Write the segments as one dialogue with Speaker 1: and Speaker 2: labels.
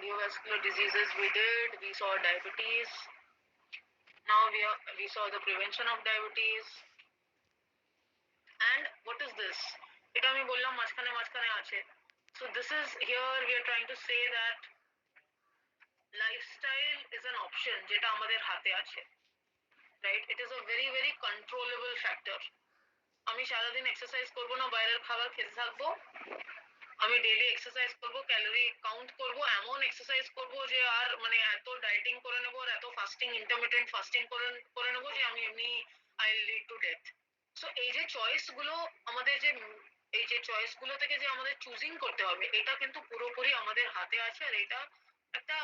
Speaker 1: cardiovascular diseases we did, we saw diabetes. Now we saw the prevention of diabetes. And what is this? এটা আমি বললাম মাঝখানে মাঝখানে আছে. So this is here we are trying to say that lifestyle is an option যেটা আমাদের হাতে আছে. Right? It is a very very controllable factor. আমি সারাদিন এক্সারসাইজ করব না, বাইরের খাবার খেতে থাকবো, আমি ডেইলি এক্সারসাইজ করব, ক্যালোরি কাউন্ট করব, এমন এক্সারসাইজ করব যে আর মানে এত ডায়েটিং করে নেবো আর এত ফাস্টিং ইন্টারমিটেন্ট ফাস্টিং করে নেবো যে আমি এমনি I lead to death. So এই যে চয়েস গুলো আমাদের যে এই যে চয়েস গুলো থেকে যে আমাদের চুজিং করতে হবে, এটা কিন্তু পুরোপুরি আমাদের হাতে আছে. আর এটা একটা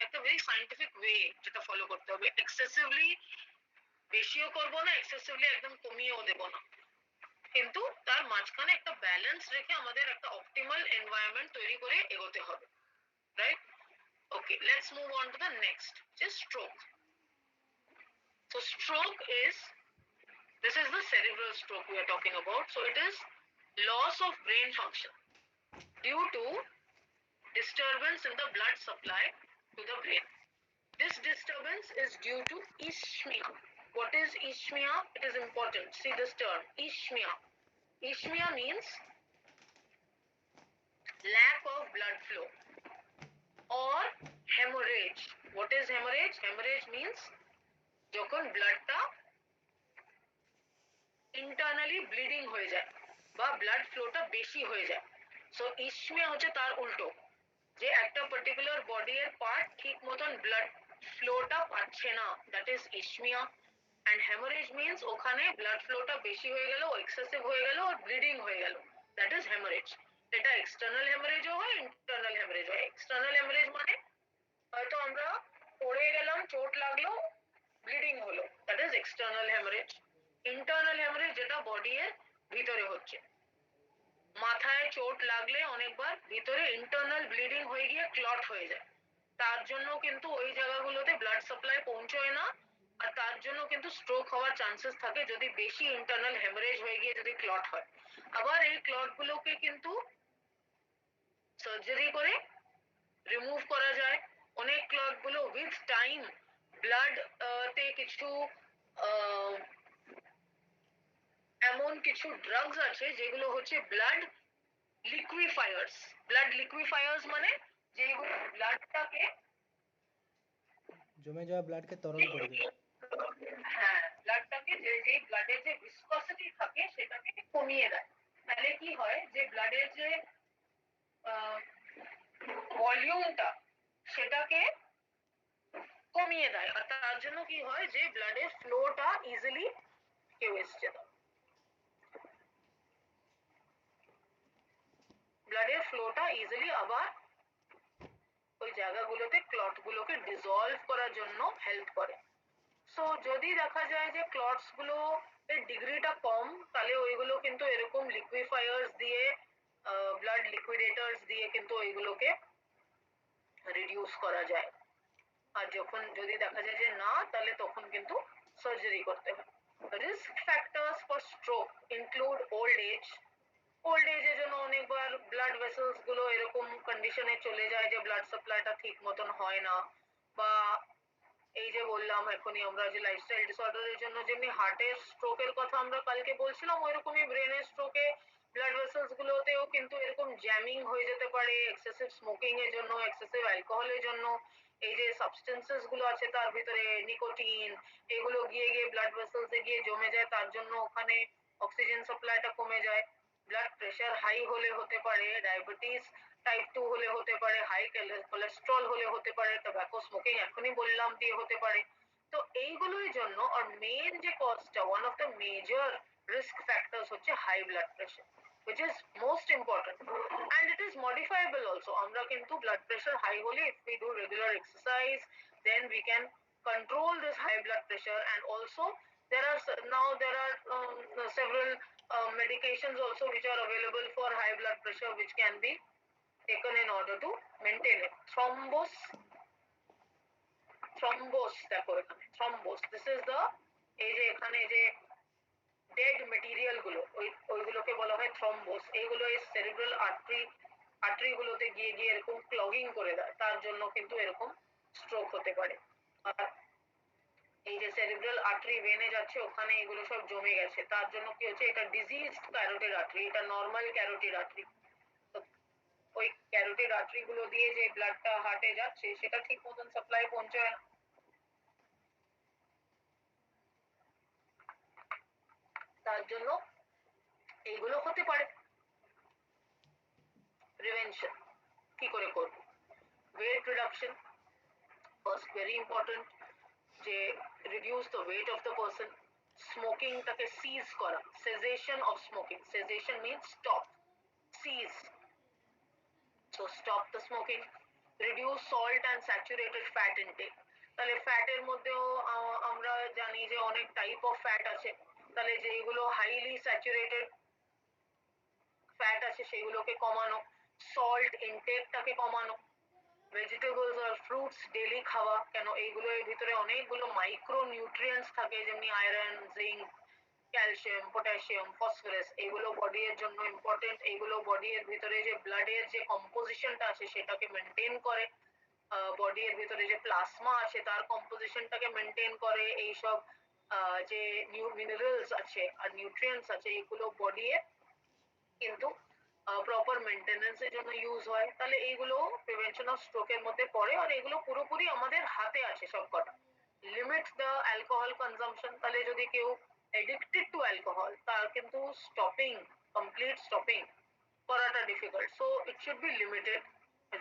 Speaker 1: একটা ভেরি সায়েন্টিফিক ওয়ে যেটা ফলো করতে হবে. এক্সেসিভলি বেশিও করবো না, এক্সেসিভলি একদম কমিয়েও দেবো না, কিন্তু তার মাঝখানে একটা ব্যালেন্স রেখে আমাদের একটা অপটিমাল এনভায়রনমেন্ট তৈরি করে এগোতে হবে. Right? Okay, let's move on to the next, যে stroke. So stroke is, this is the cerebral stroke we are talking about. So it is loss of brain function due to disturbance in the blood supply to the brain. This disturbance is due to ischemia. What is ischemia? It is important. See this term, ischemia. Ischemia means lack of blood flow or hemorrhage. What is hemorrhage? Hemorrhage means যখন ব্লাডটা internally bleeding হয়ে যায় বা blood ফ্লোটা বেশি হয়ে যায়. So ইসমিয়া হচ্ছে তার উল্টো, যে একটা পার্টিকুলার বডি এর পার্ট ঠিক মতন ব্লাড ফ্লোটা পাচ্ছে না, that is ইসমিয়া. And haemorrhage means ওখানে ব্লাড ফ্লোটা বেশি হয়ে গেল, এক্সেসিভ হয়ে গেল, আর ব্লিডিং হয়ে গেল, দ্যাট ইজ হ্যামারেজ. এটা এক্সটার্নাল হ্যামারেজও হয়, ইন্টারনাল হ্যামারেজ হয়. এক্সটার্নাল হ্যামারেজ মানে হয়তো আমরা পড়ে গেলাম, চোট লাগলো, ব্লিডিং হলো, that is external haemorrhage. Internal haemorrhage যেটা বডি এর ভিতরে হচ্ছে, মাথায় চোট লাগলে অনেকবার ভিতরে ইন্টারনাল ব্লিডিং হয়ে গিয়ে ক্লট হয়ে যায়, তার জন্য কিন্তু ওই জায়গাগুলোতে ব্লাড সাপ্লাই পৌঁছয় না, আর তার জন্য কিন্তু স্ট্রোক হওয়ার চান্সেস থাকে যদি বেশি ইন্টারনাল হ্যামারেজ হয়ে গিয়ে যদি ক্লট হয়. আবার এই ক্লট গুলোকে কিন্তু সার্জারি করে রিমুভ করা যায়. অনেক ক্লট গুলো উইথ টাইম ব্লাড তে কিছু এমন কিছু ড্রাগস আছে যেগুলো হচ্ছে ব্লাড লিকুইফায়ার্স. ব্লাড লিকুইফায়ার্স মানে যেগুলো ব্লাডটাকে
Speaker 2: জমে যাওয়া ব্লাডকে তরল করে দেয়.
Speaker 1: হ্যাঁ, ব্লাডটাকে যে ব্লাডের যে ভিসকসিটি থাকে সেটাকে কমিয়ে দেয়. তাহলে কি হয়, যে ব্লাডের যে ভলিউমটা সেটাকে কমিয়ে দেয়, আর তার জন্য কি হয়, যে ব্লাডের ফ্লোটা ইজিলি কেউ এসছে না, ব্লাডের ফ্লোটা ইজিলি আবার ওই জায়গাগুলোতে ক্লট গুলোকে ডিসলভ করার জন্য হেল্প করে. সো যদি দেখা যায় যে ক্লটস গুলো এর ডিগ্রিটা কম, তাহলে ওইগুলো কিন্তু এরকম লিকুইফায়ার্স দিয়ে, ব্লাড লিকুইডেটরস দিয়ে কিন্তু ওইগুলোকে রিডিউস করা যায়. আর যখন যদি দেখা যায় যে না, তাহলে তখন কিন্তু সার্জারি করতে হয়. Risk factors for stroke include old age. Old এজের জন্য অনেকবার ব্লাড ভেসেলস গুলো এরকম কন্ডিশনে চলে যায় যে ব্লাড সাপ্লাইটা ঠিক মতন হয় না, বা এই যে বললাম এখনই আমরা যে লাইফস্টাইল ডিসঅর্ডারের জন্য যেমনি হার্টের স্ট্রোকের কথা আমরা কালকে বলছিলাম, ওইরকমই ব্রেনের স্ট্রোকে ব্লাড ভেসেলস গুলোতেও কিন্তু এরকম জ্যামিং হয়ে যেতে পারে, এক্সেসিভ স্মোকিং এর জন্য, এক্সেসিভ অ্যালকোহলের জন্য. এই যে সাবস্টেন্সেস গুলো আছে তার ভিতরে নিকোটিন, এগুলো গিয়ে গিয়ে ব্লাড ভেসেলসে গিয়ে জমে যায়, তার জন্য ওখানে অক্সিজেন সাপ্লাইটা কমে যায়. ব্লাড প্রেশার হাই হলে হতে পারে, ডায়াবেটিস টাইপ 2 হলে হতে পারে, হাই কোলেস্ট্রল হলে হতে পারে, টোব্যাকো স্মোকিং এখনই বললাম দিয়ে হতে পারে. তো এইগুলোর জন্য আর মেন যে কজটা, one of the major risk factors হচ্ছে high blood pressure, which is most important, and it is modifiable also. আমরা কিন্তু blood pressure high হলে, if we do regular exercise, then we can control this high blood pressure. And also there are several medications also which are available for high blood pressure, which can be taken in order to maintain it. থ্রম্বোস দেখো এখানে, থ্রম্বোস, this is the, এই যে এখানে যে dead material গুলো ওইগুলোকে বলা হয় থ্রম্বোস. এইগুলো এই সেরিব্রাল আর্টারি গুলোতে গিয়ে গিয়ে এরকম ক্লগিং করে দেয়, তার জন্য কিন্তু এরকম স্ট্রোক হতে পারে। আর এই যে সেরিব্রাল আর্টারি ভেনে যাচ্ছে ওখানে এগুলো সব জমে গেছে, তার জন্য কি হচ্ছে, এটা ডিজিজড ক্যারোটিড আর্টারি, এটা নর্মাল ক্যারোটিড আর্টারি। ওই ক্যারোটিড আর্টারি গুলো দিয়ে যে ব্লাডটা হার্টে যাচ্ছে সেটা ঠিক মতন সাপ্লাই পৌঁছায় না, তার জন্য এইগুলো হতে পারে। প্রিভেনশন কি করে করব? Weight reduction first, very important, যে reduce the weight of the person. স্মোকিংটাকে সিজ করা, cessation of smoking, cessation means stop, cease, so stop the smoking. Reduce salt and saturated fat intake, তাহলে ফ্যাটের মধ্যেও আমরা জানি যে অনেক টাইপ অফ ফ্যাট আছে, তাহলে যেগুলো হাইলি স্যাচুরেটেড ফ্যাট আছে সেগুলোকে কমানো, সল্ট ইনটেকটাকে কমানো, ভেজিটেবলস আর ফ্রুটস ডেলি খাওয়া, কেন এইগুলোর ভিতরে অনেকগুলো মাইক্রো নিউট্রিয়েন্টস থাকে, যেমনি iron, zinc, calcium, potassium, phosphorus, এগুলো বডির জন্য ইম্পর্টেন্ট। এগুলো বডির ভিতরে যে ব্লাডের যে কম্পোজিশনটা আছে সেটাকে মেনটেন করে, বডির ভিতরে যে প্লাজমা আছে তার কম্পোজিশনটাকে মেনটেন করে। এইসব যে নিউ মিনারেলস আছে আর নিউট্রিয়েন্টস আছে এগুলো বডির কিন্তু প্রপার মেনটেনেন্সের জন্য ইউজ হয়, তাহলে এইগুলো প্রিভেনশন অফ স্ট্রোকের মধ্যে পড়ে। আর এগুলো পুরোপুরি আমাদের হাতে আছে সবকটা। লিমিট দ্য অ্যালকোহল কনজাম্পশন, তাহলে যদি কেউ এডিক্টেড টু অ্যালকোহল তার কিন্তু স্টপিং, কমপ্লিট স্টপিং করাটা difficult, so it should be limited.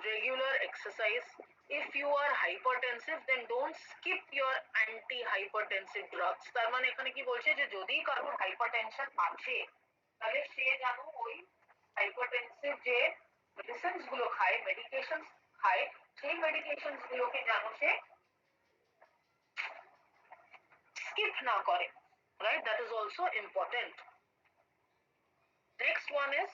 Speaker 1: Regular exercise, if you are hypertensive then don't skip your anti hypertensive drugs, তার মানে এখানে কি বলছে যে যদি কারোর হাইপারটেনশন আছে তাহলে সে যেন ওই হাইপারটেনসিভ যে মেডিসিনস গুলো খায়, মেডিকেশনস খায়, সেই মেডিকেশনস গুলোকে যেন সে skip না করে, right? That is also important. Next one is,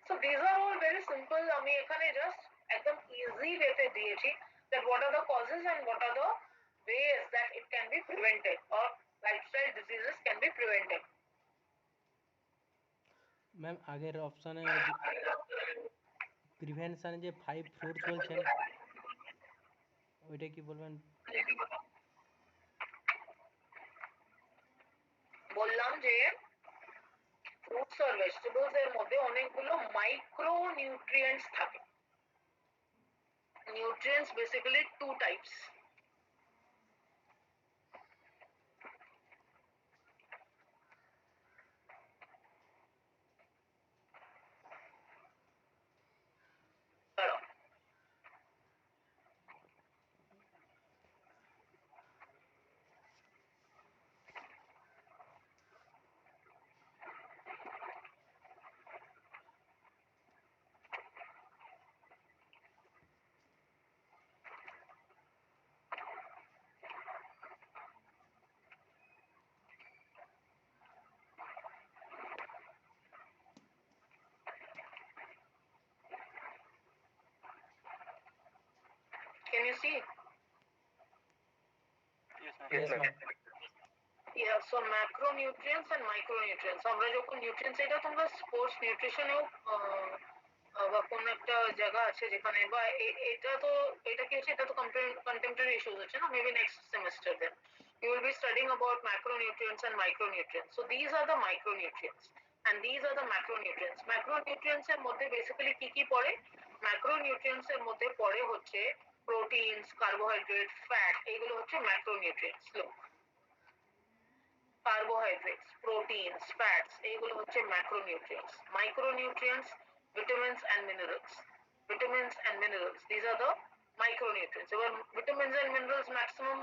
Speaker 1: so these are all very simple, আমি এখানে just একদম easy way তে দিয়েছি that what are the causes and what are the ways that it can be prevented or lifestyle diseases can be prevented.
Speaker 2: Ma'am আগের অপশানে প্রিভেনশনে যে 5 fruits বলছেন ওইটা কি বলবেন?
Speaker 1: বললাম যে ফ্রুটস আর ভেজিটেবলস এর মধ্যে অনেকগুলো মাইক্রো নিউট্রিয়েন্টস থাকে। Nutrients basically two types, can you see?
Speaker 2: Yes ma'am.
Speaker 1: Yeah, so macronutrients and micronutrients, আমরা যখন নিউট্রিয়েন্টস, এটা তোমরা স্পোর্টস নিউট্রিশনেও বা কোন একটা জায়গা আছে যেখানে, বা এটা কি হচ্ছে, এটা তো কন্টেম্পোরারি ইস্যুস হচ্ছে না, maybe next semester then you will be studying about macronutrients and micronutrients. So these are the micronutrients and these are the macronutrients. Macronutrients এর মধ্যে বেসিক্যালি কি কি পড়ে? macronutrients এর মধ্যে পড়ে হচ্ছে প্রোটিনস, কার্বোহাইড্রেট, ফ্যাট, এগুলো হচ্ছে macronutrients। carbohydrates, proteins, fats, এইগুলো হচ্ছে macronutrients. Micronutrients, vitamins and minerals. Vitamins and minerals, these are the micronutrients. এবার vitamins and minerals maximum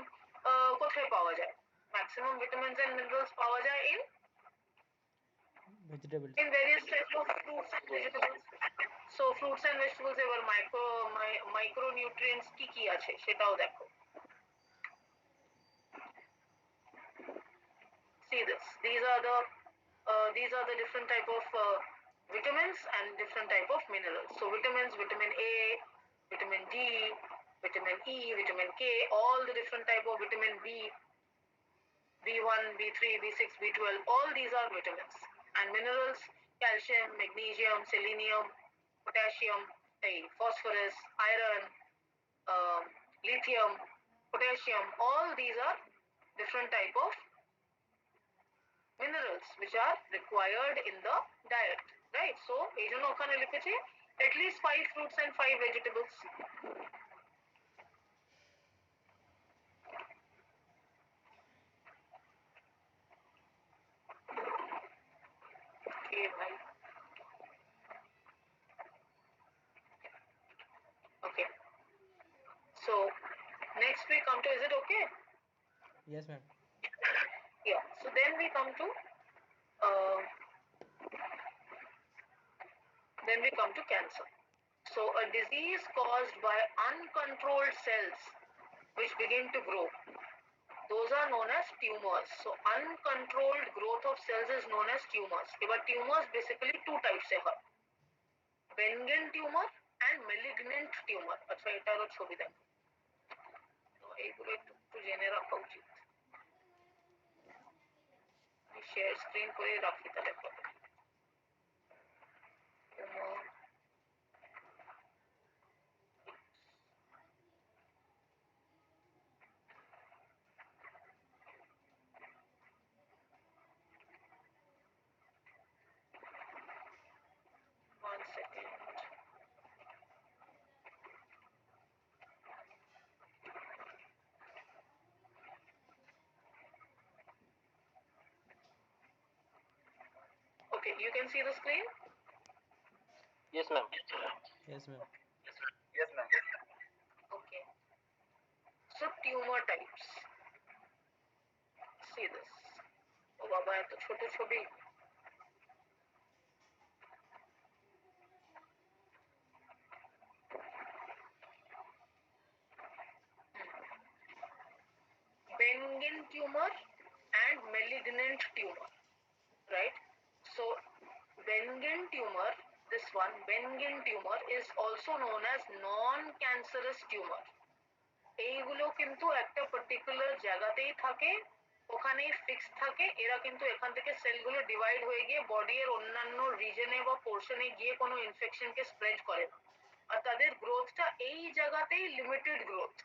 Speaker 1: কোথায় পাওয়া যায়? Maximum vitamins and minerals পাওয়া যায়
Speaker 2: vegetables.
Speaker 1: in various types of fruits and vegetables. So fruits and vegetables এবার micronutrients কি কি আছে সেটাও দেখো। See this, these are the different type of vitamins and different type of minerals. So vitamins, vitamin A, vitamin D, vitamin E, vitamin K, all the different type of vitamin B, B1, B3, B6, B12, all these are vitamins. And minerals, calcium, magnesium, selenium, potassium, phosphorus, iron, lithium, potassium, all these are different type of minerals which are required in the diet, right? So এই জন্য ওখানে লিখেছে at least 5 fruits and 5 vegetables. Okay, bhai. Okay. So next we come to, is it okay?
Speaker 2: Yes, ma'am.
Speaker 1: Yeah. So then we come to uh, cancer. So a disease caused by uncontrolled cells which begin to grow. Those are known as tumors. So uncontrolled growth of cells is known as tumors. But tumors basically two types hai. Benign tumor and malignant tumor. আচ্ছা এটারও ছবি দেখো। তো এইগুলো একটু জেনে রাখা উচিত। শেয়ার স্ক্রিন করে রাখি তাহলে হবে। One second. Okay, you can see the screen?
Speaker 3: Yes, ma'am.
Speaker 2: Yes, ma'am.
Speaker 3: Yes, ma'am.
Speaker 1: Okay. So tumor types. See this. ও বাবা এত ছোট ছবি। Benign tumor and malignant tumor, right? So benign tumor, this one, benign tumor is also known as non-cancerous tumor. এইগুলো কিন্তু একটা particular জায়গাতেই থাকে, ওখানেই ফিক্স থাকে। এরা কিন্তু এখান থেকে সেলগুলো ডিভাইড হয়ে গিয়ে বডি এর অন্যান্য রিজনে বা পোর্শনে গিয়ে কোনো ইনফেকশনকে স্প্রেড করে না। আর তাদের গ্রোথটা এই জায়গাতেই লিমিটেড গ্রোথ,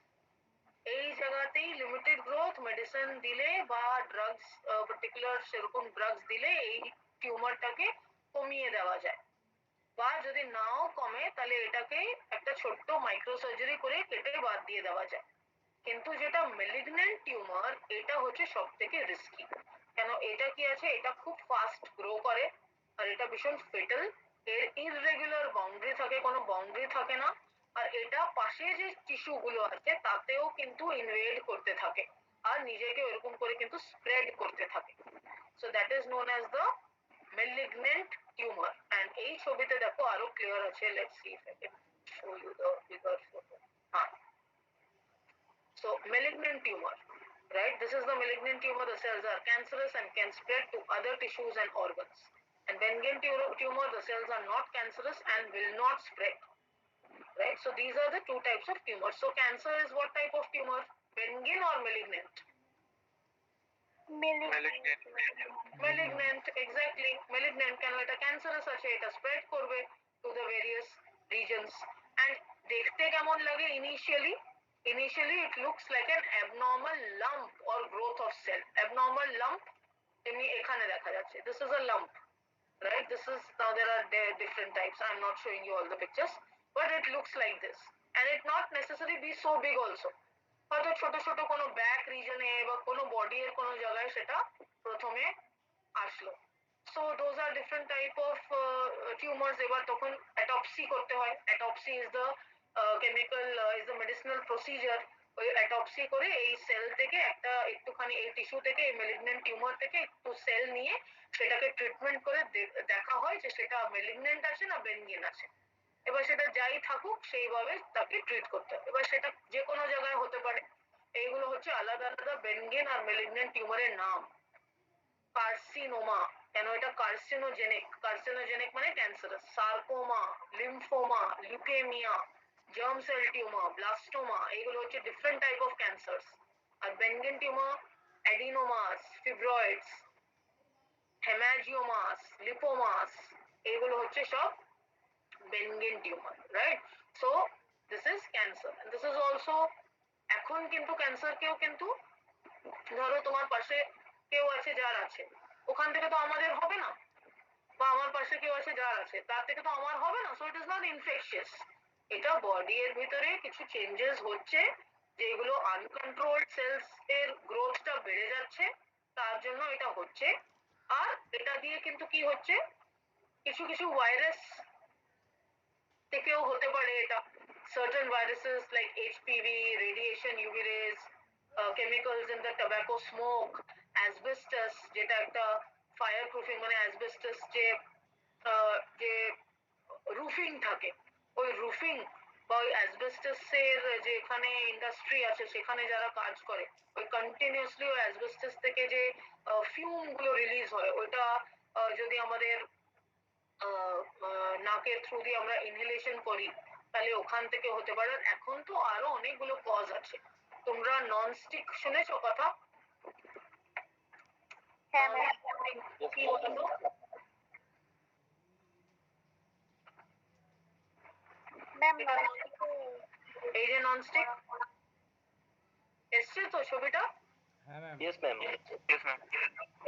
Speaker 1: এই জায়গাতেই লিমিটেড গ্রোথ। মেডিসিন দিলে বা ড্রাগস, পার্টিকুলার সেরকম ড্রাগস দিলে এই টিউমারটাকে কমিয়ে দেওয়া যায়, বা যদি নাও কমে তাহলে এটাকে একটা ছোট্ট মাইক্রো সার্জারি করে কেটে বাদ দিয়ে দেওয়া যায়। কিন্তু যেটা ম্যালিগন্যান্ট টিউমার, এটা হচ্ছে সব থেকে রিস্কি। কেন? এটা কি আছে, এটা খুব ফাস্ট গ্রো করে আর এটা ভীষণ ফেটাল। এর ইররেগুলার বাউন্ডারি থাকে, কোনো বাউন্ডারি থাকে না। আর এটা পাশে যে টিস্যু গুলো আছে তাতেও কিন্তু ইনভেড করতে থাকে আর নিজেকে এরকম করে কিন্তু স্প্রেড করতে থাকে। So that is known as the malignant tumor. And এই ছবিতে দেখো আরো ক্লিয়ার আছে। Let's see if I can show you the bigger photo. So malignant tumor, right? This is the malignant tumor. The cells are cancerous and can spread to other tissues and organs. And benign tumor, the cells are not cancerous and will not spread, right? So these are the two types of tumors. So cancer is what type of tumor? Benign or malignant? Malignant, exactly. Malignant কেন? এটা cancerous আছে, এটা spread করবে to the various reasons. And দেখতে কেমন লাগে initially? Initially it looks like an abnormal lump or growth of cell. Abnormal lump এমনি এখানে দেখা যাচ্ছে। This is a lump, right? This is, now there are different types. I'm not showing you all the pictures, but it looks like this. And it not necessarily be so big also. হয়তো ছোট ছোট কোনো back রিজনে বা কোনো body এর কোনো জায়গায় সেটা প্রথমে আসলো। So those are different type of tumours. এবার তখন অ্যাটপসি করতে হয়। Autopsy is the chemical, is the medicinal procedure. ওই অ্যাটপসি করে এই সেল থেকে একটা একটুখানি, এই টিস্যু থেকে, এই ম্যালিগন্যান্ট টিউমার থেকে একটু সেল নিয়ে সেটাকে ট্রিটমেন্ট করে দেখা হয় যে সেটা ম্যালিগন্যান্ট আছে না বেনিগন আছে। এবার সেটা যাই থাকুক সেইভাবে তাকে ট্রিট করতে হবে। এবার সেটা যে কোনো জায়গায় হতে পারে। এইগুলো হচ্ছে আলাদা আলাদা বেনিগন আর ম্যালিগন্যান্ট টিউমারের নাম। কার্সিনোমা, কেন? এটা কার্সিনোজেনিক। কার্সিনোজেনিক মানে cancerous. Sarcoma, lymphoma, leukaemia, germ cell tumour, blastoma, এগুলো হচ্ছে ডিফারেন্ট টাইপ অফ ক্যান্সারস। আর benign tumour adenomas, fibroids, haemangiomas, lipomas, এইগুলো হচ্ছে সব benign tumour, right? So this is cancer, this is also. এখন কিন্তু ক্যান্সারকেও কিন্তু ধরো তোমার পাশে কেউ আছে যার আছে, ওখান থেকে তো আমাদের হবে না, বা আমার পাশে কেউ আছে যার আছে তার থেকে তো আমার হবে না। So it is not infectious. এটা বডি এর ভিতরে কিছু চেঞ্জেস হচ্ছে, যেগুলো আনকন্ট্রোলড সেলস এর গ্রোথটা বেড়ে যাচ্ছে, তার জন্য এটা হচ্ছে। আর এটা দিয়ে কিন্তু কি হচ্ছে, কিছু কিছু ভাইরাস থেকেও হতে পারে এটা। Certain viruses like HPV, radiation, UV rays, chemicals in the tobacco smoke, asbestos, যেটা একটা ফায়ার প্রুফিং, মানে অ্যাসবেস্টাস যে রুফিং থাকে, ওই রুফিং বা ওই অ্যাসবেস্টাসের যেখানে ইন্ডাস্ট্রি আছে সেখানে যারা কাজ করে, ওই কন্টিনিউয়াসলি ওই অ্যাসবেস্টাস থেকে যে ফিউম গুলো রিলিজ হয়, ওইটা যদি আমাদের নাকের থ্রু দিয়ে আমরা ইনহেলেশন করি, তাহলে ওখান থেকে হতে পারে। এখন তো আরো অনেকগুলো কজ আছে। তোমরা ননস্টিক শুনেছো কথা?
Speaker 4: হ্যাঁ ম্যাম।
Speaker 1: কি বলতো?
Speaker 4: ম্যাম
Speaker 1: এই যে ননস্টিক এসছে তো ছবিটা,
Speaker 2: হ্যাঁ ma'am.
Speaker 3: Yes, ma'am. Yes, ma'am.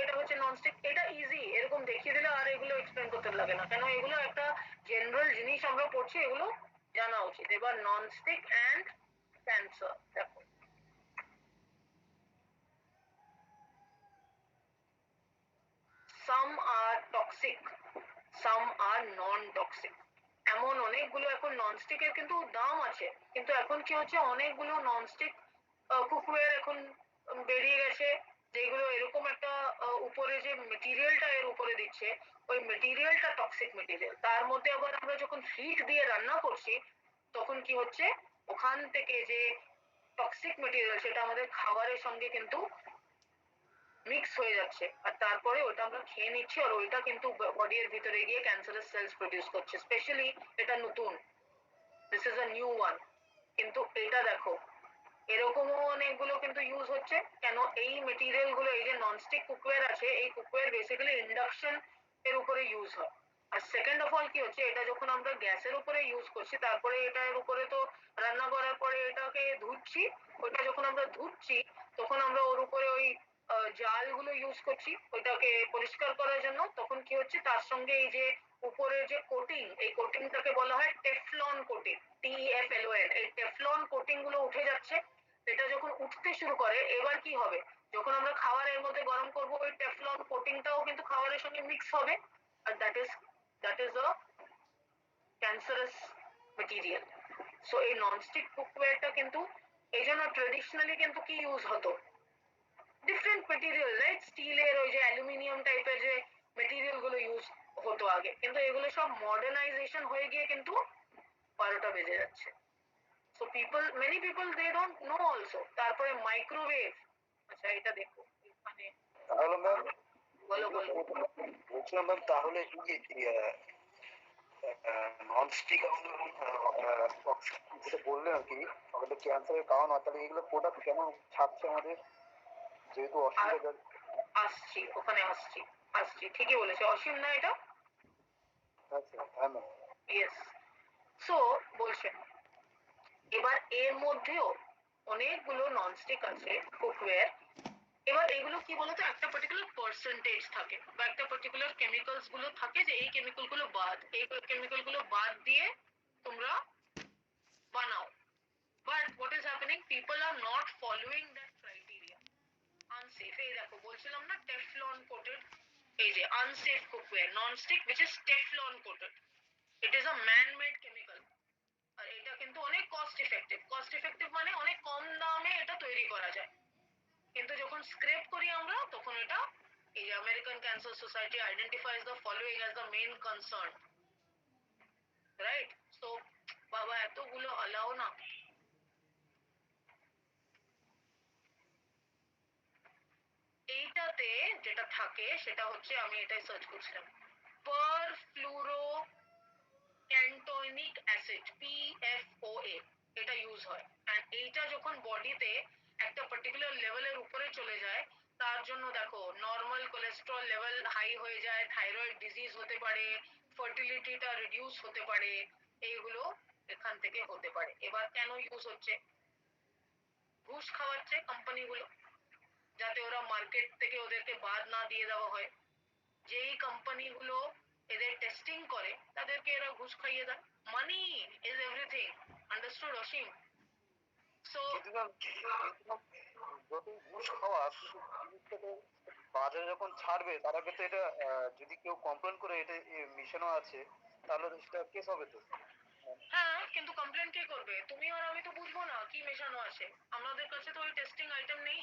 Speaker 1: এটা হচ্ছে ননস্টিক। এটা ইজি, এরকম দেখিয়ে দিলে আর এগুলো এক্সপ্লেন করতে লাগে না, কেন এগুলো একটা জেনারেল জিনিস আমরা পড়ছি, এগুলো জানা উচিত। এবার ননস্টিক অ্যান্ড ক্যান্সার দেখো। সাম আর টক্সিক, সাম আর নন টক্সিক। এমন অনেকগুলো এখন ননস্টিকের কিন্তু দাম আছে, কিন্তু এখন কি হচ্ছে, অনেকগুলো ননস্টিক কুকওয়্যার এখন বেরিয়ে গেছে, যেগুলো এরকম একটা উপরে যে মেটেরিয়ালটা এর উপরে দিচ্ছে, ওই মেটেরিয়ালটা টক্সিক মেটেরিয়াল। তার মধ্যে আবার আমরা যখন হিট দিয়ে রান্না করছি, তখন কি হচ্ছে, ওখান থেকে যে টক্সিক মেটেরিয়াল সেটা আমাদের খাবারের সঙ্গে কিন্তু মিক্স হয়ে যাচ্ছে, আর তারপরে ওটা আমরা খেয়ে নিচ্ছি, আর ওইটা কিন্তু বডির ভিতরে গিয়ে ক্যান্সারাস সেলস প্রডিউস করছে। স্পেশালি এটা নতুন, this is a new one. কিন্তু এটা দেখো, এরকমও অনেকগুলো কিন্তু ইউজ হচ্ছে। কেন? এই মেটেরিয়াল গুলো, এই যে ননস্টিক কুকওয়্যার আছে, এই কুকওয়্যার বেসিক্যালি ইন্ডাকশন এর উপরে ইউজ হয়। আর সেকেন্ড অফ অল কি হচ্ছে, এটা যখন আমরা গ্যাসের উপরে ইউজ করছি, তারপরে এটার উপরে তো রান্না করার পরে এটাকে ধুচ্ছি, ওইটা যখন আমরা ধুচ্ছি, তখন আমরা ওর উপরে ওই জালগুলো ইউজ করছি ওইটাকে পরিষ্কার করার জন্য। তখন কি হচ্ছে, তার সঙ্গে এই যে উপরে যে কোটিং, এই কোটিংটাকে বলা হয় টেফলন কোটিং, TEFLON। এই টেফলন কোটিং গুলো উঠে যাচ্ছে। এটা যখন উঠতে শুরু করে, এবার কি হবে, যখন আমরা খাবারের মধ্যে গরম করব, ওই টেফলন কোটিংটাও কিন্তু খাবারের সঙ্গে মিক্স হবে, আর that is a cancerous material. So এই ননস্টিক কুকওয়্যারটা কিন্তু, এই জন্য ট্রেডিশনালি কিন্তু কি ইউজ হতো, ডিফারেন্ট মেটেরিয়াল, রাইট? স্টিলের ওই যে অ্যালুমিনিয়াম টাইপের যে মেটেরিয়াল গুলো ইউজ হতো আগে, কিন্তু এগুলো সব মডার্নাইজেশন হয়ে গিয়ে কিন্তু 12টা বেজে যাচ্ছে। So many people they don't know also। তারপরে মাইক্রোওয়েভ, আচ্ছা এটা দেখো এখানে,
Speaker 3: তাহলে ম্যাম,
Speaker 1: বলো বলো।
Speaker 3: বলছিলাম ম্যাম, তাহলে ননস্টিক যেটা বললেন আর কি, আমাদের ক্যান্সারের কারণ হয়, তাহলে এগুলো প্রোডাক্ট কেমন থাকছে আমাদের, যেহেতু অসুবিধা।
Speaker 1: আসছি ওখানে, আসছি আসছি, ঠিকই বলেছে অসীম না এটা?
Speaker 3: আচ্ছা, হ্যাঁ ম্যাম।
Speaker 1: ইয়েস। সো বলছেন, এবার এর মধ্যেও অনেকগুলো ননস্টিক আছে কুকওয়্যার। এবার এগুলো কি বলতো, একটা পার্টিকুলার পার্সেন্টেজ থাকে, বা একটা পার্টিকুলার কেমিক্যালস গুলো থাকে, যে এই কেমিক্যাল গুলো বাদ, এই কেমিক্যাল গুলো বাদ দিয়ে তোমরা বানাও। But what is happening, people are not following that criteria. Unsafe, এই দেখো বলছিলাম না টেফলন কোটেড, এই যে unsafe cookware nonstick which is Teflon coated, it is a man made chemical. আর এটা কিন্তু অনেক কস্ট ইফেক্টিভ, কস্ট ইফেক্টিভ মানে অনেক কম দামে এটা তৈরি করা যায়, কিন্তু যখন স্ক্রেপ করি আমরা, তখন এটা, এই যে American cancer society identifies the following as the main concern, right? So বাবা এতগুলো অ্যালাউ না। এইটাতে যেটা থাকে সেটা হচ্ছে, আমি এটাই সার্চ করছিলাম, পারফ্লুরো ক্যান্টোনিক অ্যাসিড, PFOA, এটা ইউজ হয়। এন্ড এইটা যখন বডিতে একটা পার্টিকুলার লেভেলের উপরে চলে যায়, তার জন্য দেখো নরমাল কোলেস্টেরল লেভেল হাই হয়ে যায়, থাইরয়েড ডিজিজ হতে পারে, ফার্টিলিটিটা রিডিউস হতে পারে, এইগুলো এখান থেকে হতে পারে। এবার কেন ইউজ হচ্ছে? ঘুষ খাওয়াচ্ছে কোম্পানিগুলো, যাতে ওরা মার্কেট থেকে ওদেরকে বাদ না দিয়ে দেওয়া হয়। যেই কোম্পানিগুলো এদের টেস্টিং করে তাদেরকে এরা ঘুষ খাইয়ে দেয়। Money is everything, understood Asim? So
Speaker 3: কিন্তু ম্যাম যতই ঘুষ খাওয়া কিন্তু জিনিসটাকে বাজারে যখন ছাড়বে তার আগে তো এটা যদি কেউ কমপ্লেন করে এটা মিশানো আছে তাহলে তো সেটা কেস হবে তো।
Speaker 1: হ্যাঁ, কিন্তু কমপ্লেন কে করবে? তুমি আর আমি তো বুঝবো না কি মেশানো আছে, আমাদের কাছে তো ওই টেস্টিং আইটেম নেই।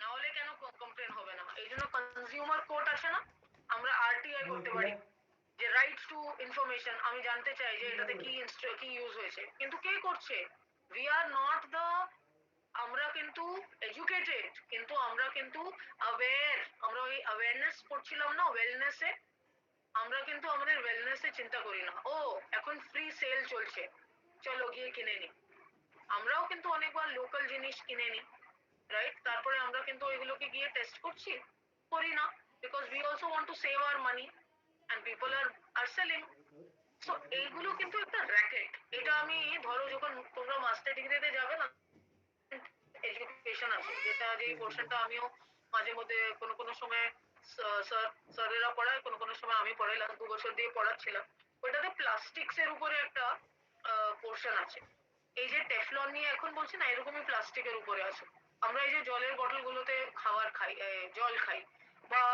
Speaker 1: না হলে কেন কমপ্লেন হবে না? এই জন্য কনজিউমার কোর্ট আছে না, আমরা আরটিআই করতে পারি, যে রাইট টু ইনফরমেশন। আমি জানতে চাই যে এটাতে কি কি ইউজ হয়েছে, কিন্তু কে করছে? উই আর নট দ্য, আমরা কিন্তু এডুকেটেড, কিন্তু আমরা কিন্তু অ্যাওয়্যার। আমরা ওই অ্যাওয়ারনেস পড়ছিলাম না ওয়েলনেসে, আমরা কিন্তু আমাদের ওয়েলনেসে চিন্তা করি না। ও এখন ফ্রি সেল চলছে, চলো গিয়ে কিনে নি। আমরাও কিন্তু অনেকবার লোকাল জিনিস কিনে নি, রাইট? তারপরে আমরা কিন্তু ওইগুলোকে গিয়ে টেস্ট করছি, করি না, because we also want to save our money and people are selling. So এইগুলো কিন্তু একটা র্যাকেট। এটা আমি, ধরো যখন তোমরা মাস্টার ডিগ্রিতে যাবে না, এডুকেশন আছে, যেটা যে পোর্শনটা আমিও মাঝে মধ্যে কোনো কোনো সময় স্যারেরা পড়ায়, কোনো কোনো সময় আমি পড়াই, লাস্ট 2 বছর দিয়ে পড়াচ্ছিলাম। ওইটাতে প্লাস্টিক্স এর উপরে একটা পোর্শন আছে। এই যে টেফলন নিয়ে এখন বলছি না, এরকমই প্লাস্টিকের উপরে আছে। আমরা এই যে জলের বটল গুলোতে খাবার খাই, জল খাই, বা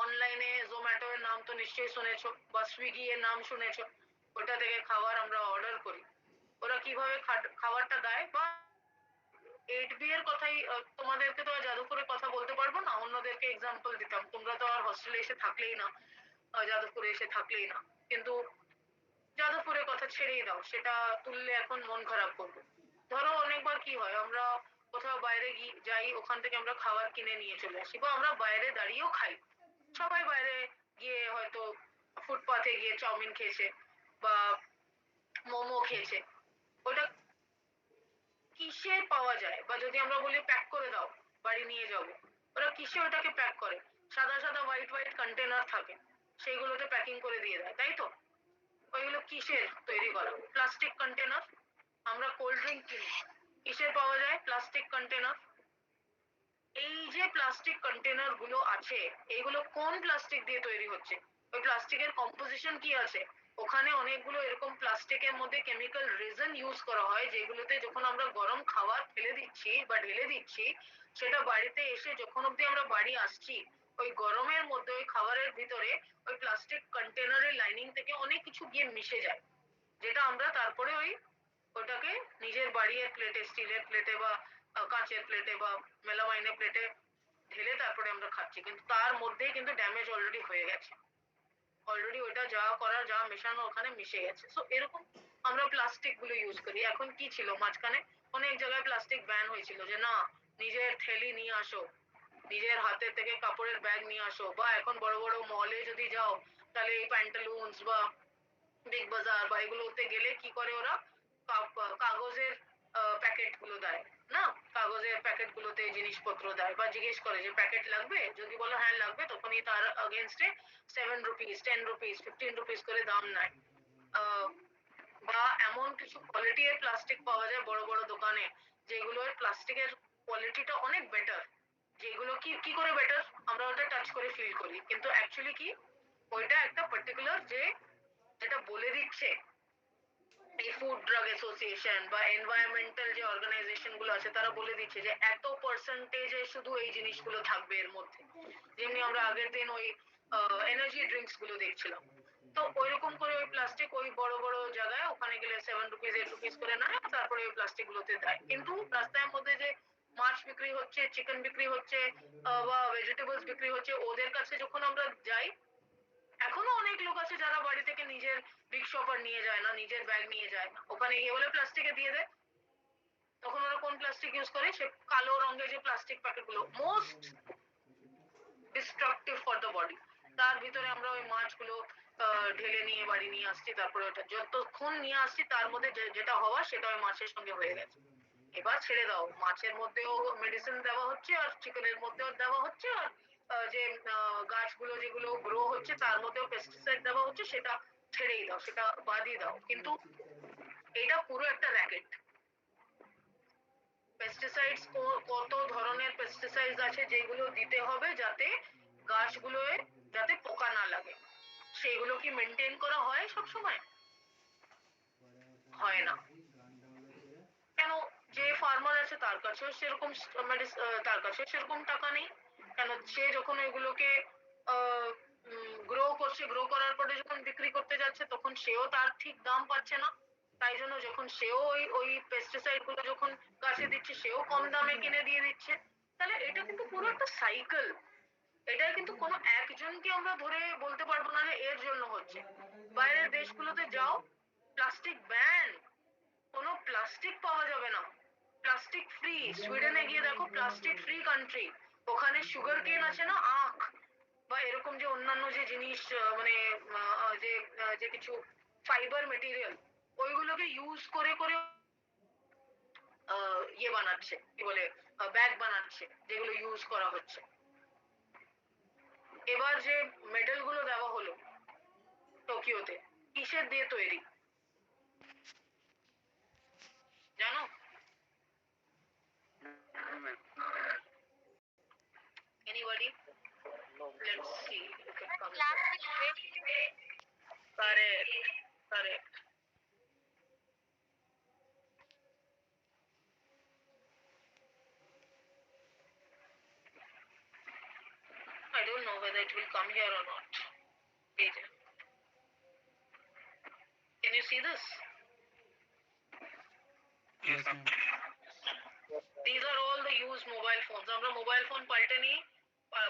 Speaker 1: অনলাইনে জোম্যাটো এর নাম তো নিশ্চয়ই শুনেছো, বা সুইগি এর নাম শুনেছো। ওটা থেকে খাবার আমরা অর্ডার করি, ওরা কিভাবে খাবারটা দেয়। বা 8B এর কথাই, তোমাদেরকে তো আর যাদবপুরের কথা বলতে পারবো না, অন্যদেরকে এক্সাম্পল দিতাম। তোমরা তো আর হস্টেলে এসে থাকলেই না, যাদবপুরে এসে থাকলেই না। কিন্তু যাদবপুরের কথা ছেড়েই দাও, সেটা তুললে এখন মন খারাপ করবে। ধরো অনেকবার কি হয়, আমরা কোথাও বাইরে যাই, ওখান থেকে আমরা খাবার কিনে নিয়ে চলে আসি, বা আমরা বাইরে দাঁড়িয়েও খাই। সবাই বাইরে গিয়ে হয়তো ফুটপাথে গিয়ে চাউমিন খেয়েছে বা মোমো খেয়েছে। ওটা কিসে পাওয়া যায়? বা যদি আমরা বলি প্যাক করে দাও, বাড়ি নিয়ে যাব, ওরা কিসে ওটাকে প্যাক করে? সাদা সাদা হোয়াইট হোয়াইট কন্টেনার থাকে, সেইগুলোতে প্যাকিং করে দিয়ে দেয়, তাই তো? ওইগুলো কিসের তৈরি করা? Plastic container. আমরা কোল্ড ড্রিঙ্ক কিনি, কিসের পাওয়া যায়? Plastic container. এই যে প্লাস্টিক কন্টেনার গুলো আছে, এইগুলো কোন প্লাস্টিক দিয়ে তৈরি হচ্ছে? ওই প্লাস্টিকের কম্পোজিশন কি আছে? ওখানে অনেকগুলো এরকম প্লাস্টিকের মধ্যে কেমিক্যাল রেজন ইউজ করা হয়, যেগুলোতে যখন আমরা গরম খাবার ফেলে দিচ্ছি বা ঢেলে দিচ্ছি, সেটা বাড়িতে এসে যখন অব্দি আমরা বাড়ি আসছি, ওই গরমের মধ্যে ওই খাবারের ভিতরে ওই প্লাস্টিক কন্টেনারের লাইনিং থেকে অনেক কিছু গিয়ে মিশে যায়, যেটা আমরা তারপরে ওটাকে নিজের বাড়ির প্লেটে, স্টিলের প্লেটে বা কাঁচের প্লেটে বা মেলামাইনের প্লেটে ঢেলে তারপরে আমরা খাচ্ছি। কিন্তু তার মধ্যেই কিন্তু ড্যামেজ অলরেডি হয়ে গেছে, অলরেডি ওটা যা করার, যা মেশানো ওখানে মিশে গেছে। সো এরকম আমরা প্লাস্টিক গুলো ইউজ করি। এখন কি ছিল মাঝখানে, অনেক জায়গায় প্লাস্টিক ব্যান হয়েছিল, যে না, নিজের থেলি নিয়ে আসো, নিজের হাতে থেকে কাপড়ের ব্যাগ নিয়ে আসো। বা এখন বড় বড় মলে যদি যাও, তাহলে এই প্যান্টালুনস বা বিগ বাজার বা এগুলোতে গেলে কি করে ওরা, কাগজের প্যাকেট গুলো দেয় না, কাগজের প্যাকেট গুলোতে জিনিসপত্র দেয়, বা জিজ্ঞেস করে যে প্যাকেট লাগবে, যদি বলো হ্যাঁ লাগবে, তখনই তার আগেনস্টে 7 রুপিস, 10 রুপিস, 15 রুপিস করে দাম নেয়। বা এমন কিছু কোয়ালিটির প্লাস্টিক পাওয়া যায় বড় বড় দোকানে, যেগুলোর প্লাস্টিকের কোয়ালিটিটা অনেক বেটার। যেগুলো কি কি করে বেটার, আমরা ওটা টাচ করে ফিল করি, কিন্তু অ্যাকচুয়ালি কি, ওইটা একটা পার্টিকুলার যেটা বলে দিচ্ছে এই ফুড ড্রাগ অ্যাসোসিয়েশন বা এনভায়রনমেন্টাল যে অর্গানাইজেশন গুলো আছে, তারা বলে দিচ্ছে যে এত পার্সেন্টেজে শুধু এই জিনিসগুলো থাকবে এর মধ্যে। যেমনি আমরা আগের দিন ওই এনার্জি ড্রিঙ্কস গুলো দেখছিলাম, তো ওইরকম করে ওই প্লাস্টিক ওই বড় বড় জায়গায় ওখানে গেলে 7 রুপিস, 8 রুপিস করে নেয়, তারপরে ওই প্লাস্টিক গুলোতে দেয়। কিন্তু রাস্তার মধ্যে যে মাছ বিক্রি হচ্ছে, চিকেন বিক্রি হচ্ছে, বা ভেজিটেবলস বিক্রি হচ্ছে, ওদের কাছে যখন আমরা যাই, এখনো অনেক লোক আছে যারা বাড়ি থেকে নিজের বিগ শপার নিয়ে যায় না, নিজের ব্যাগ নিয়ে যায় না, ওখানে গিয়ে বলে প্লাস্টিকে দিয়ে দেয়। তখন ওরা কোন প্লাস্টিক ইউজ করে? সে কালো রঙের যে প্লাস্টিক প্যাকেট গুলো, most destructive for the body. তার ভিতরে আমরা ওই মাছগুলো ঢেলে নিয়ে বাড়ি নিয়ে আসছি, তারপরে ওটা যতক্ষণ নিয়ে আসছি তার মধ্যে যেটা হওয়া সেটা ওই মাছের সঙ্গে হয়ে গেছে। এবার ছেড়ে দাও, মাছের মধ্যেও মেডিসিন দেওয়া হচ্ছে, আর চিকেনের মধ্যেও দেওয়া হচ্ছে, আর যে গাছগুলো যেগুলো গ্রো হচ্ছে তার মধ্যেও পেস্টিসাইড দেওয়া হচ্ছে, সেটা ছেড়েই দাও, সেটা বাদই দাও। কিন্তু এটা পুরো একটা র্যাকেট। পেস্টিসাইডস, কত ধরনের পেস্টিসাইডস আছে যেগুলো দিতে হবে যাতে গাছগুলোয় যাতে পোকা না লাগে, সেগুলো কি মেনটেন করা হয় সব সময়? হয় না। কেন? যে ফার্মার আছে তার কাছেও সেরকম তার কাছেও সেরকম টাকা নেই। কেন? সে যখন এগুলোকে গ্রো করছে, গ্রো করার পরে যখন বিক্রি করতে যাচ্ছে তখন সেও তার ঠিক দাম পাচ্ছে না। তাই জন্য যখন সেও ওই ওই পেস্টিসাইড গুলো যখন গাছে দিচ্ছে সেও কম দামে কিনে দিয়ে দিচ্ছে। তাহলে এটা কিন্তু পুরো একটা সাইকেল। এটা কিন্তু কোনো একজনকে আমরা ধরে বলতে পারবো না যে এর জন্য হচ্ছে। বাইরের দেশগুলোতে যাও, প্লাস্টিক ব্যান, কোনো প্লাস্টিক পাওয়া যাবে না, প্লাস্টিক ফ্রি। সুইডেনে গিয়ে দেখো, প্লাস্টিক ফ্রি কান্ট্রি। ওখানে সুগার কেন আছে না, আখ বা এরকম যে অন্যান্য যে জিনিস, মানে যে যে কিছু ফাইবার মেটেরিয়াল, ওইগুলোকে ইউজ করে করে ইয়ে বানাচ্ছে, কি বলে, ব্যাগ বানাচ্ছে, যেগুলো ইউজ করা হচ্ছে। এবার যে মেডেল গুলো দেওয়া হলো টোকিওতে, কিসের দিয়ে তৈরি জানো? Anybody? Let's see if it comes up.
Speaker 4: Plastic waste.
Speaker 1: Correct. Correct. I don't know whether it will come here or not. Wait. Can you see this?
Speaker 2: Yes, ma'am.
Speaker 1: These are all the used mobile phones. আমরা mobile phone পাল্টে নিই।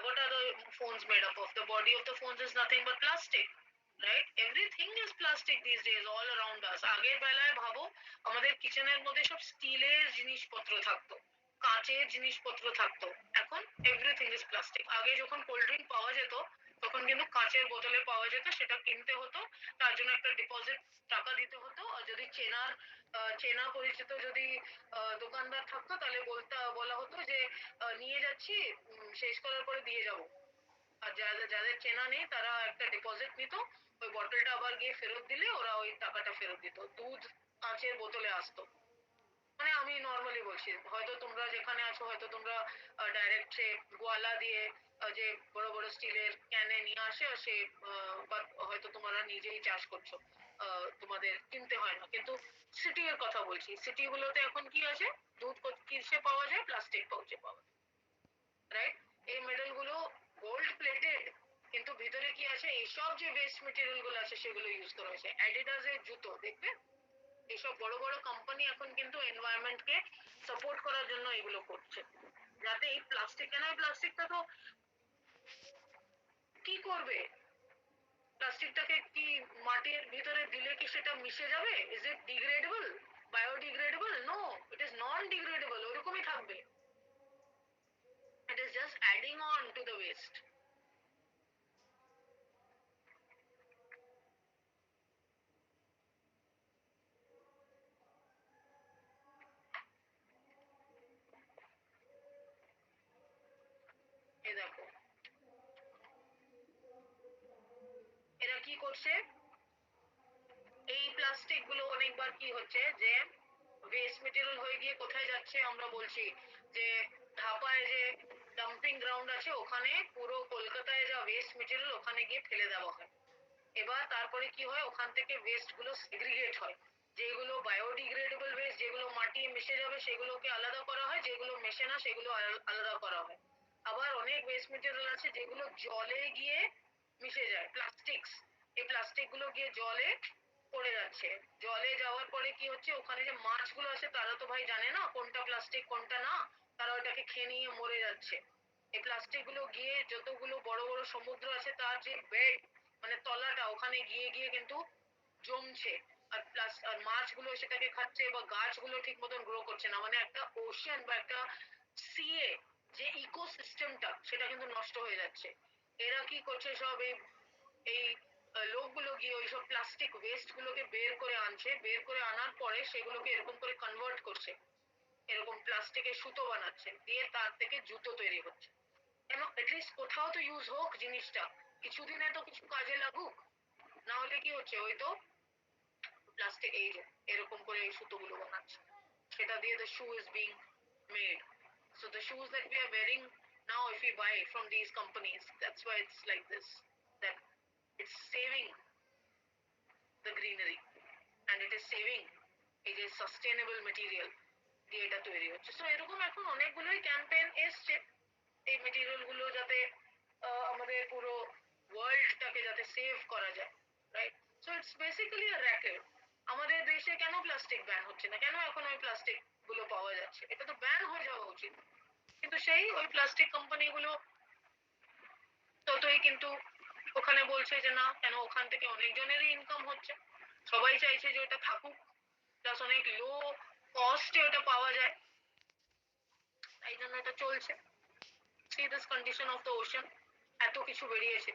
Speaker 1: What are the phones made up of? The body of the phones is nothing but plastic. Right? Everything is plastic these days all around us. আগের বেলায় ভাবো, আমাদের কিচেনের মধ্যে সব স্টিলের জিনিসপত্র থাকতো, কাঁচের জিনিসপত্র থাকতো। এখন এভরিথিং ইজ প্লাস্টিক। আগে যখন কোল্ড ড্রিঙ্ক পাওয়া যেত তখন কিন্তু কাঁচের বোতলে পাওয়া যেত, সেটা কিনতে হতো, তার জন্য একটা ডিপোজিট টাকা দিতে হতো। আর যদি চেনা পরিচিত যদি দোকানদার থাকতো তাহলে বলা হতো যে নিয়ে যাচ্ছি, শেষ করার পরে দিয়ে যাব। আর যাদের যাদের চেনা নেই তারা একটা ডিপোজিট নিত, ওই বটলটা আবার গিয়ে ফেরত দিলে ওরা ওই টাকাটা ফেরত দিত। দুধ কাঁচের বোতলে আসতো। মানে আমি নর্মালি বলছি, হয়তো তোমরা যেখানে আছো হয়তো তোমরা ডাইরেক্ট সে গোয়ালা দিয়ে যে বড় বড় স্টিলের ক্যানে নিয়ে আসে, আর সে বা হয়তো তোমরা নিজেই চাষ করছো, তোমাদের কিনতে হয় না। কিন্তু সিটি এর কথা বলছি, সিটি গুলোতে এখন কি আছে, দুধ কিসে পাওয়া যায়, প্লাস্টিক পাউচে পাওয়া যায়। রাইট? এই মেডেল গুলো গোল্ড প্লেটেড, কিন্তু ভিতরে কি আছে, এইসব যে ওয়েস্ট মেটেরিয়াল গুলো আছে সেগুলো ইউজ করা হয়েছে। অ্যাডিডাস এর জুতো দেখবে, এইসব বড় বড় কোম্পানি এখন কিন্তু এনভায়রনমেন্টকে সাপোর্ট করার জন্য এগুলো করছে, যাতে এই প্লাস্টিক, কেন এই প্লাস্টিকটা তো কি করবে, প্লাস্টিকটাকে কি মাটির ভিতরে দিলে কি সেটা মিশে যাবে? Is it degradable, biodegradable? No, it is non degradable, ওরকমই থাকবে। It is just adding on to the waste. এই দেখো, এরা কি করছে, এই প্লাস্টিক গুলো অনেকবার কি হচ্ছে যে ওয়েস্ট মেটেরিয়াল হয়ে গিয়ে কোথায় যাচ্ছে, আমরা বলছি যে ঢাপায় যে ডাম্পিং গ্রাউন্ড আছে, ওখানে পুরো কলকাতায় যা ওয়েস্ট মেটেরিয়াল ওখানে গিয়ে ফেলে দেওয়া হয়। এবার তারপরে কি হয়, ওখান থেকে ওয়েস্ট গুলো সেগ্রিগেট হয়। যেগুলো বায়োডিগ্রেডেবল ওয়েস্ট, যেগুলো মাটি মিশে যাবে সেগুলোকে আলাদা করা হয়, যেগুলো মেশে না সেগুলো আলাদা করা হয়। আবার অনেক ওয়েস্ট মেটেরিয়াল আছে যেগুলো জলে গিয়ে মিশে যায়, প্লাস্টিক্স। এই প্লাস্টিক গুলো গিয়ে জলে পড়ে যাচ্ছে। জলে যাওয়ার পরে কি হচ্ছে, ওখানে যে মাছগুলো আছে তারা তো ভাই জানে না কোনটা প্লাস্টিক কোনটা না, তারা ওটাকে খেয়ে নিয়ে মরে যাচ্ছে। এই প্লাস্টিক গুলো গিয়ে যতগুলো বড় বড় সমুদ্র আছে তার যে বেড, মানে তলাটা, ওখানে গিয়ে গিয়ে কিন্তু জমছে। আর প্লাস আর মাছগুলো সেটাকে খাচ্ছে, বা গাছগুলো ঠিক মতন গ্রো করছে না। মানে একটা ওশান বা একটা সিএ যে ইকোসিস্টেমটা সেটা কিন্তু নষ্ট হয়ে যাচ্ছে। এরা কি করছে, সব এই এই লোকগুলো গিয়ে ওইসব প্লাস্টিক ওয়েস্ট গুলোকে বের করে আনছে, বের করে আনার পরে সেগুলোকে এরকম করে কনভার্ট করছে, এরকম প্লাস্টিকের সুতো বানাচ্ছে, দিয়ে তার থেকে জুতো তৈরি হচ্ছে। কেন এটলিস্ট কোথাও তো ইউজ হোক জিনিসটা, কিছুদিনে তো কিছু কাজে লাগুক। না হলে কি হচ্ছে, ওই তো প্লাস্টিক, এই যে এরকম করে এই সুতোগুলো বানাচ্ছে, সেটা দিয়ে the shoe is being made. So the shoes that we are wearing now, if we buy from these companies, that's why it's like this, that it's saving the greenery and it is saving এই যে sustainable material দিয়ে এটা তৈরি হচ্ছে। So এরকম এখন অনেকগুলোই campaign এসছে এই মেটেরিয়াল গুলো যাতে আমাদের পুরো ওয়ার্ল্ডটাকে যাতে সেভ করা যায়, right? So it's basically a racket. আমাদের দেশে কেন প্লাস্টিক ব্যান হচ্ছে না, কেন এখন ওই প্লাস্টিক গুলো পাওয়া যাচ্ছে? এটা তো ব্যান হয়ে যাওয়া উচিত, কিন্তু সেই ওই প্লাস্টিক কোম্পানিগুলো ততই কিন্তু ওখানে বলছে যে না, কেন ওখান থেকে অনেকজনেরই ইনকাম হচ্ছে, সবাই চাইছে যে ওটা থাকুক, প্লাস অনেক লো কস্টে ওটা পাওয়া যায়, তাই জন্য এটা চলছে। See this condition of the ocean, এত কিছু বেরিয়েছে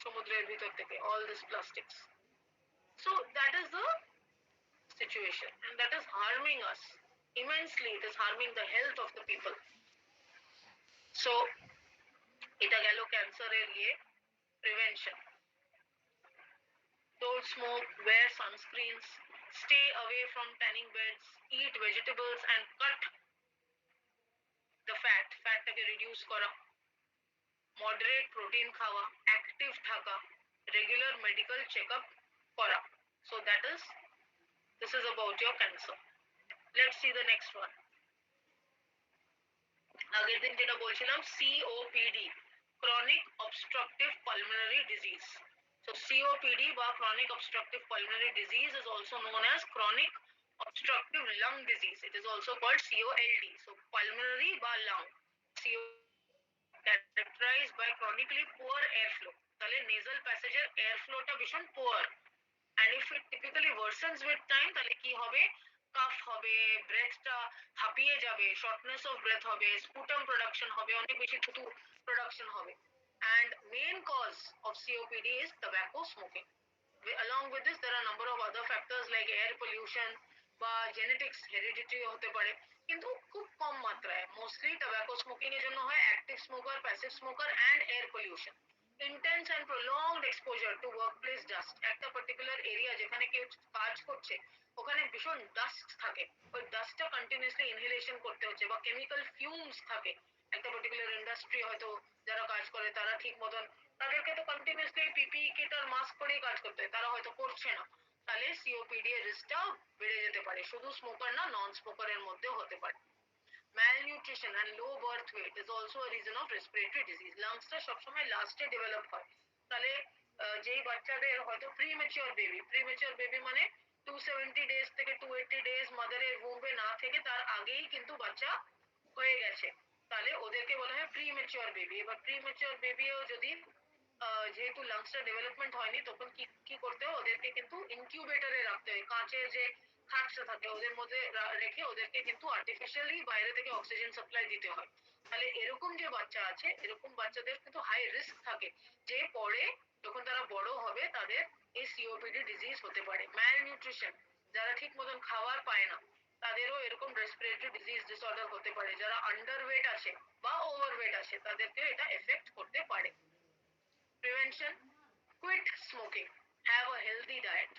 Speaker 1: সমুদ্রের ভিতর থেকে, all this plastics. So that is the situation and that is harming us immensely. It is harming the health of the people. So এটা গেল ক্যান্সারের ইয়ে prevention. Don't smoke, wear sunscreens, stay away from tanning beds, eat vegetables and cut the fatটাকে reduce করা, moderate protein খাওয়া, active থাকা, regular medical checkup করা. So that is, this is about your cancer. Let's see the next one. আগের দিন যেটা বলছিলাম COPD, chronic obstructive pulmonary disease. So COPD বা chronic obstructive pulmonary disease is also known as chronic obstructive lung disease. It is also called COLD. So pulmonary বা lung, CO characterized by chronically poor airflow. তাহলে nasal passage এর airflowটা ভীষণ poor, and if it typically worsens with time তাহলে কি হবে, calf হবে, ব্রেথটা হাঁপিয়ে যাবে, শর্টনেস অফ ব্রেথ হবে, স্পুটাম প্রোডাকশন হবে, অনেক বেশি থুতু প্রোডাকশন হবে। and main cause of COPD is tobacco smoking. Along with this there are number of other factors like air pollution বা জেনেটিক্স, হেরিডিটি হতে পারে, কিন্তু খুব কম মাত্রায়। মোস্টলি টোব্যাকো স্মোকিং এর জন্য হয় active smoker, passive smoker and air pollution. intense and prolonged exposure to workplace dust, একটা পার্টিকুলার এরিয়া যেখানে কেউ কাজ করছে ওখানে ভীষণ ডাস্ট থাকে, ওই ডাস্টটা কন্টিনিউয়াসলি ইনহেলেশন করতে হচ্ছে, বা কেমিক্যাল ফিউমস থাকে একটা পার্টিকুলার ইন্ডাস্ট্রি, হয়তো যারা কাজ করে তারা ঠিক মতন, তাদেরকে তো কন্টিনিউয়াসলি পিপিই কিট আর মাস্ক পরেই কাজ করতে হয়, তারা হয়তো করছে না, তাহলে সিওপিডি এর রিস্কটাও বেড়ে যেতে পারে। শুধু স্মোকার না, নন স্মোকারের মধ্যেও হতে পারে। malnutrition and low birth weight is also a reason of respiratory disease. লাংসটা সবসময় লাস্টে ডেভেলপ হয়, তাহলে যেই বাচ্চাদের হয়তো প্রিমেচিওর বেবি মানে 270 ডেজ থেকে 280 ডেজ মাদারের বুম্বে না থেকে তার আগেই কিন্তু বাচ্চা হয়ে গেছে, তাহলে ওদেরকে বলা হয় প্রিমেচিওর বেবি। এবার প্রিমেচিওর বেবিও যদি যেহেতু লাংসটা ডেভেলপমেন্ট হয়নি, তখন কি কি করতে হয়, ওদেরকে কিন্তু ইনকিউবেটরে রাখতে হয়, কাঁচের যে খাঁচটা থাকে ওদের মধ্যে রেখে ওদেরকে কিন্তু আর্টিফিশিয়ালি বাইরে থেকে অক্সিজেন সাপ্লাই দিতে হয়। তাহলে এরকম যে বাচ্চা আছে, এরকম বাচ্চাদের কিন্তু হাই রিস্ক থাকে যে পরে যখন তারা বড় হবে তাদের এই সিওপিডি ডিজিজ হতে পারে। ম্যাল নিউট্রিশন, যারা ঠিক মতন খাবার পায় না তাদেরও এরকম রেসপিরেটরি ডিজিজ ডিসঅর্ডার হতে পারে। যারা আন্ডারওয়েট আছে বা ওভারওয়েট আছে তাদেরকে এটা এফেক্ট করতে পারে। Prevention: quit smoking, have a healthy diet,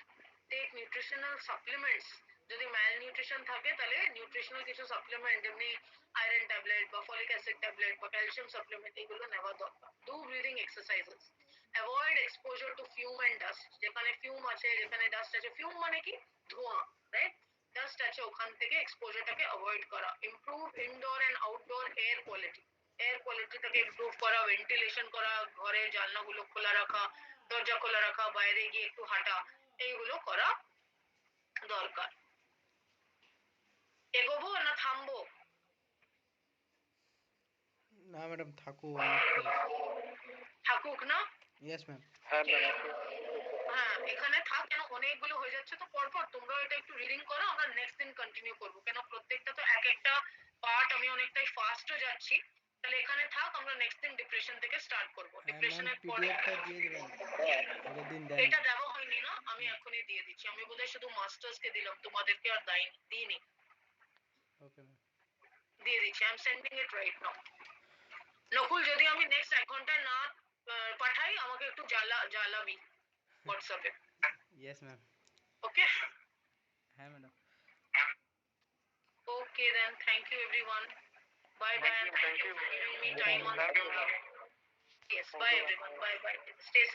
Speaker 1: take nutritional supplements. যদি malnutrition থাকে তাহলে নিউট্রিশনাল কিছু সাপ্লিমেন্ট, যেমনি আয়রন ট্যাবলেট বা ফলিক অ্যাসিড ট্যাবলেট বা ক্যালসিয়াম সাপ্লিমেন্ট, এগুলো নেওয়া দরকার। Do breathing exercises, avoid exposure two fume and dust. যেখানে ফিউম আছে, যেখানে ডাস্ট আছে, ফিউম মানে কি, ধোঁয়া, রাইট, ডাস্ট আছে, ওখান থেকে এক্সপোজারটাকে অ্যাভয়েড করা। Improve indoor and outdoor air quality, air কোয়ালিটিটাকে ইমপ্রুভ করা, ভেন্টিলেশন করা, ঘরের জানলাগুলো খোলা রাখা, দরজা খোলা রাখা, বাইরে গিয়ে একটু হাঁটা, এইগুলো করা দরকার। এগোবো না থামবো?
Speaker 2: না ম্যাডাম, থাকুক, অনেকটাই।
Speaker 1: থাকুক না?
Speaker 2: Yes ma'am.
Speaker 3: হ্যাঁ ম্যাম।
Speaker 1: হ্যাঁ, এখানে থাক, কেন অনেকগুলো হয়ে যাচ্ছে তো পরপর। তোমরাও এটা একটু রিডিং করো, আমরা নেক্সট দিন কন্টিনিউ করবো, কেন প্রত্যেকটা তো এক একটা পার্ট আমি অনেকটাই ফাস্টও যাচ্ছি। তাহলে এখানে থাক, আমরা নেক্সট দিন ডিপ্রেশন থেকে স্টার্ট করবো।
Speaker 2: ম্যাম
Speaker 1: ডিপ্রেশনের পরে
Speaker 2: পিডিএফটা দিয়ে দেবেন, আগের দিন দেন।
Speaker 1: এটা দেওয়া হয়নি না, আমি এখনই দিয়ে দিচ্ছি। আমি বোধহয় শুধু মাস্টার্স কে দিলাম, তোমাদেরকে আর দিইনি।
Speaker 2: Okay ma'am.
Speaker 1: দিয়ে দিচ্ছি, I am sending it right now. Nakul যদি আমি নেক্সট 1 ঘন্টা না পাঠাই আমাকে একটু জ্বালাবি হোয়াটসঅ্যাপে
Speaker 2: यस मैम
Speaker 1: ওকে
Speaker 2: है madam
Speaker 1: okay then thank you everyone bye bye
Speaker 3: Thank you,
Speaker 1: and thank
Speaker 3: thank
Speaker 1: you
Speaker 3: you.
Speaker 1: for giving me time on
Speaker 3: Thank you.
Speaker 1: yes bye everyone bye bye stay safe